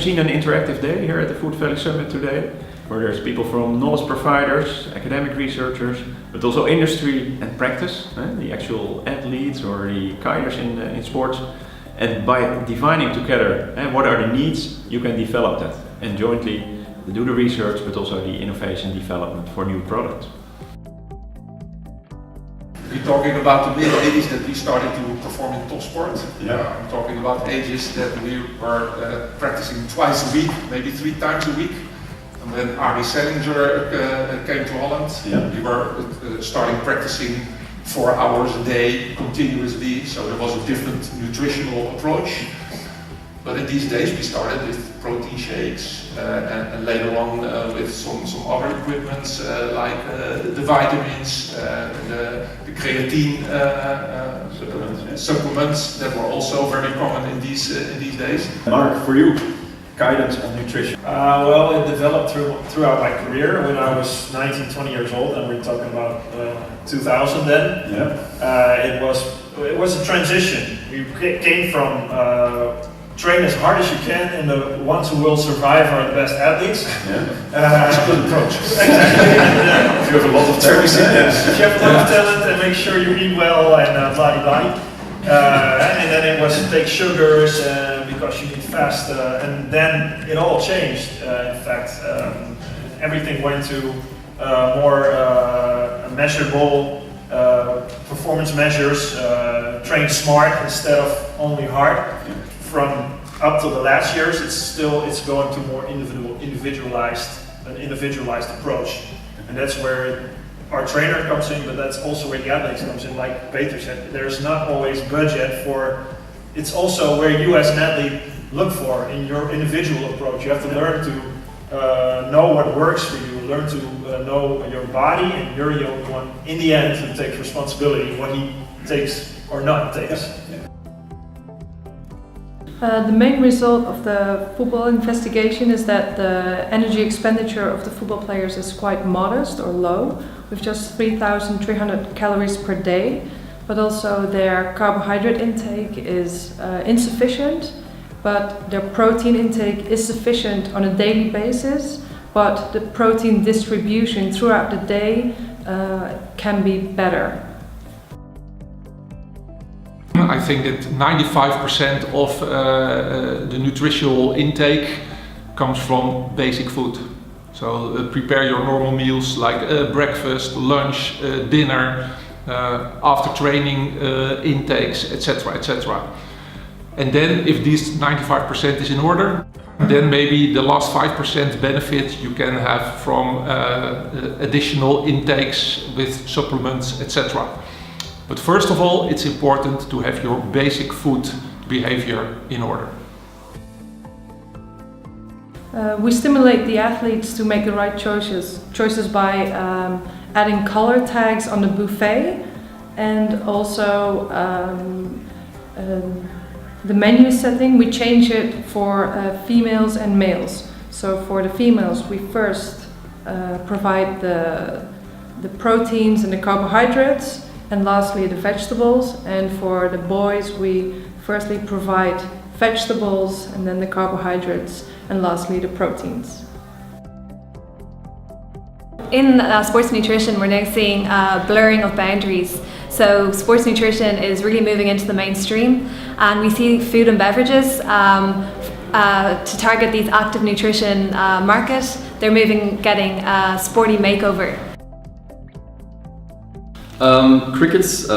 seen an interactive day here at the Foodvalley Summit today, where there's people from knowledge providers, academic researchers, but also industry and practice, the actual athletes or the kiters in sports. And by defining together what are the needs, you can develop that and jointly do the research, but also the innovation development for new products. We're talking about the mid-80s that we started to perform in top sport. I'm talking about ages that we were practicing twice a week, maybe 3 times a week. And when Arie Sellinger came to Holland, we were starting practicing 4 hours a day continuously, so there was a different nutritional approach. But in these days we started with protein shakes and later on with some other equipment like the vitamins, the creatine supplements that were also very common in these days. Mark, for you, guidance on nutrition. Well, it developed throughout my career. When I was 19, 20 years old, and we're talking about 2000 then, it was a transition. We came from train as hard as you can, and the ones who will survive are the best athletes. That's a good approach. Exactly. If you have a lot of talent, if you have a lot of talent and make sure you eat well and blah. And then it was take sugars because you need fast, and then it all changed. In fact, everything went to more measurable performance measures, train smart instead of only hard. From up to the last years, it's going to more individualized approach, and that's where our trainer comes in, but that's also where the athletes comes in. Like Peter said, there's not always budget for. It's also where you as an athlete look for in your individual approach. You have to learn to know what works for you, learn to know your body, and you're the only one in the end who takes responsibility what he takes or not takes. The main result of the football investigation is that the energy expenditure of the football players is quite modest or low, with just 3,300 calories per day, but also their carbohydrate intake is insufficient, but their protein intake is sufficient on a daily basis, but the protein distribution throughout the day can be better. I think that 95% of the nutritional intake comes from basic food. So prepare your normal meals like breakfast, lunch, dinner, after training intakes, etc., etc. And then if this 95% is in order, then maybe the last 5% benefit you can have from additional intakes with supplements, etc. But first of all, it's important to have your basic food behavior in order. We stimulate the athletes to make the right choices by adding color tags on the buffet, and also the menu setting, we change it for females and males. So for the females, we first provide the proteins and the carbohydrates, and lastly the vegetables. And for the boys, we firstly provide vegetables and then the carbohydrates, and lastly the proteins. In sports nutrition, we're now seeing blurring of boundaries. So sports nutrition is really moving into the mainstream, and we see food and beverages to target these active nutrition market. They're getting a sporty makeover. Crickets,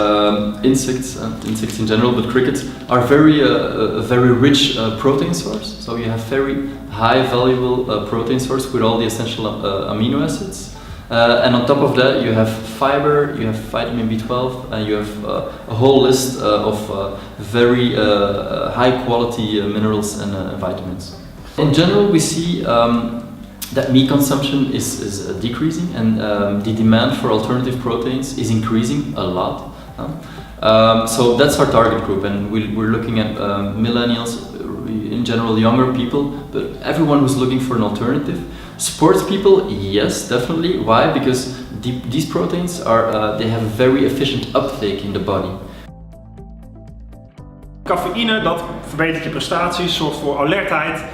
insects in general, but crickets are a very rich protein source. So you have very high valuable protein source with all the essential amino acids. And on top of that, you have fiber, you have vitamin B12, and you have a whole list of very high quality minerals and vitamins. In general, we see that meat consumption is decreasing, and the demand for alternative proteins is increasing a lot. So that's our target group, and we're looking at millennials, in general younger people, but everyone who's looking for an alternative. Sports people, yes, definitely. Why? Because these proteins they have a very efficient uptake in the body. Cafeïne, dat verbetert je prestaties, zorgt voor alertheid.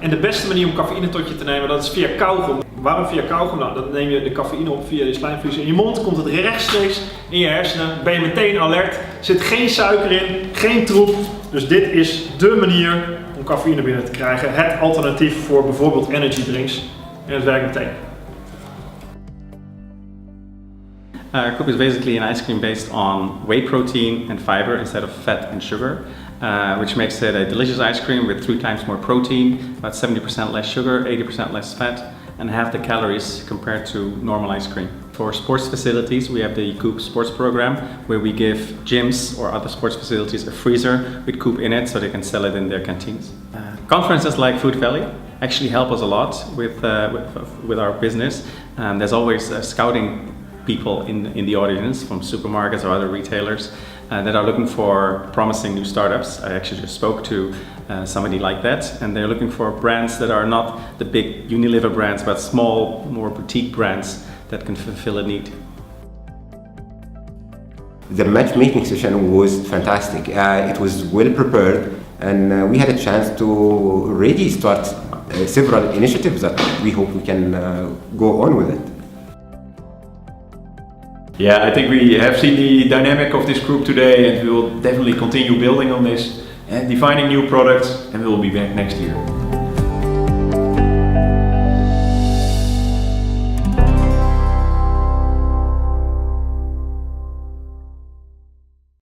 En de beste manier om cafeïne tot je te nemen, dat is via kauwgom. Waarom via kauwgom? Nou, dan neem je de cafeïne op via je slijmvlies in je mond, komt het rechtstreeks in je hersenen, ben je meteen alert, zit geen suiker in, geen troep. Dus dit is dé manier om cafeïne binnen te krijgen. Het alternatief voor bijvoorbeeld energy drinks. En het werkt meteen. Coop is basically an ice cream based on whey protein and fiber instead of fat and sugar, which makes it a delicious ice cream with 3 times more protein, about 70% less sugar, 80% less fat, and half the calories compared to normal ice cream. For sports facilities, we have the Coop Sports Program, where we give gyms or other sports facilities a freezer with Coop in it so they can sell it in their canteens. Conferences like Foodvalley actually help us a lot with our business. There's always scouting people in the audience from supermarkets or other retailers that are looking for promising new startups. I actually just spoke to somebody like that, and they're looking for brands that are not the big Unilever brands, but small, more boutique brands that can fulfill a need. The matchmaking session was fantastic. It was well prepared, and we had a chance to already start several initiatives that we hope we can go on with it. Yeah, I think we have seen the dynamic of this group today, and we will definitely continue building on this and defining new products, and we will be back next year.